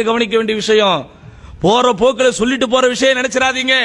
கவனிக்க வேண்டிய விஷயம். போற போக்குல சொல்லிட்டு போற விஷயம் நினைச்சிடாதீங்க.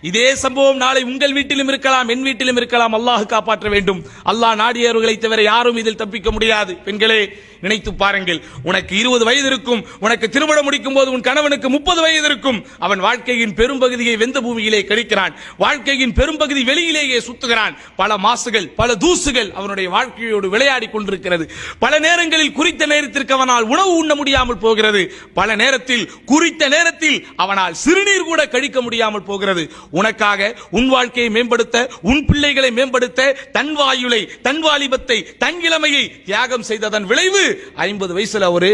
இதே சம்பவம் நாளை உங்கள் வீட்டிலும் இருக்கலாம், என் வீட்டிலும் இருக்கலாம். அல்லாஹ் காப்பாற்ற வேண்டும். அல்லாஹ் நாடியவர்களை தவிர யாரும் இதில் தப்பிக்க முடியாது. பெண்களே, நினைத்து பாருங்கள். உனக்கு 20 வயது இருக்கும், உனக்கு திருமணம் முடிக்கும் போது உன் கணவனுக்கு 30 வயது இருக்கும். அவன் வாழ்க்கையின் பெரும்பகுதியை வெந்த பூமியிலே கழிக்கிறான். வாழ்க்கையின் பெரும்பகுதி வெளியிலேயே சுத்துகிறான். பல மாசுகள், பல தூசுகள் அவனுடைய வாழ்க்கையோடு விளையாடி கொண்டிருக்கிறது. பல நேரங்களில் குறித்த நேரத்திற்கு அவனால் உணவு உண்ண முடியாமல் போகிறது. பல நேரத்தில் குறித்த நேரத்தில் அவனால் சிறுநீர் கூட கழிக்க முடியாமல் போகிறது. உனக்காக உன் வாழ்க்கையை மேம்படுத்த, உன் பிள்ளைகளை மேம்படுத்த, தன் வாயுளை, தன் வாலிபத்தை, தன் இளமையை தியாகம் செய்ததன் விளைவு 50 வயசுல ஒரு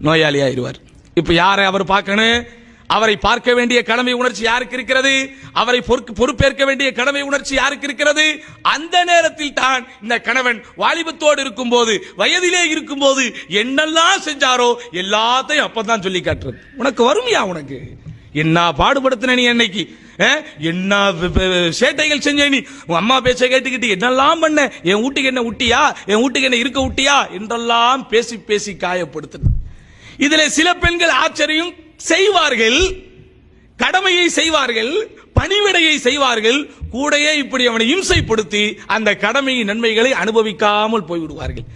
நோயாளி ஆயிடுவார். இப்ப யாரை அவர் பார்க்கணும்? அவரை பார்க்க வேண்டிய கடமை உணர்ச்சி யாருக்கு இருக்கிறது? அவரை பொறுப்பேற்க வேண்டிய கடமை உணர்ச்சி யாருக்கு இருக்கிறது? அந்த நேரத்தில் தான் இந்த கணவன் வாலிபத்தோடு இருக்கும் போது, வயதிலே இருக்கும் போது என்னெல்லாம் செஞ்சாரோ எல்லாத்தையும் அப்பதான் சொல்லி காட்டுறது. உனக்கு வறுமையா? உனக்கு என்ன பாடுபடுத்தின நீ அன்னைக்கு? என்ன சேட்டைகள் செஞ்ச நீ? உன் அம்மா பேச்ச கேட்டுக்கிட்டு என்னெல்லாம் பண்ண? என் வீட்டுக்கு என்ன விட்டியா? என் வீட்டுக்கு என்ன இருக்க விட்டியா என்றெல்லாம் பேசி பேசி காயப்படுத்தின. இதுல சில பெண்கள் ஆச்சரியம் செய்வார்கள், கடமையை செய்வார்கள், பணிவிடையை செய்வார்கள், கூடையே இப்படி அவனை இம்சைப்படுத்தி அந்த கடமையின் நன்மைகளை அனுபவிக்காமல் போய்விடுவார்கள்.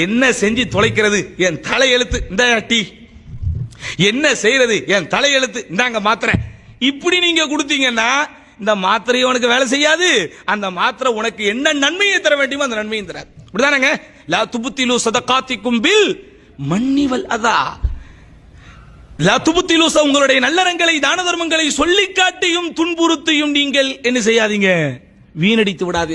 என்ன செஞ்சு தொலைக்கிறது? என் தலையெழுத்து, இந்த டீ. என்ன செய்யறது? என் தலையெழுத்து, இந்தாங்க மாத்திரை. இப்படி நீங்க கொடுத்தீங்கன்னா இந்த மாத்திரை உனக்கு வேலை செய்யாது. அந்த மாத்திரை உனக்கு என்ன நன்மையை தர வேண்டுமோ அந்த நன்மையும் தராது. இப்படிதானங்க? லா துபுத்திலு சதகாத்திக்கும் பில் மன்னிவல் அதா. லா துபுத்திலு, உங்களுடைய நல்லறங்களை, தான தர்மங்களை சொல்லி காட்டியும் துன்புறுத்தியும் நீங்கள் என்ன செய்யாதீங்க, வீணடித்து விடாதீங்க.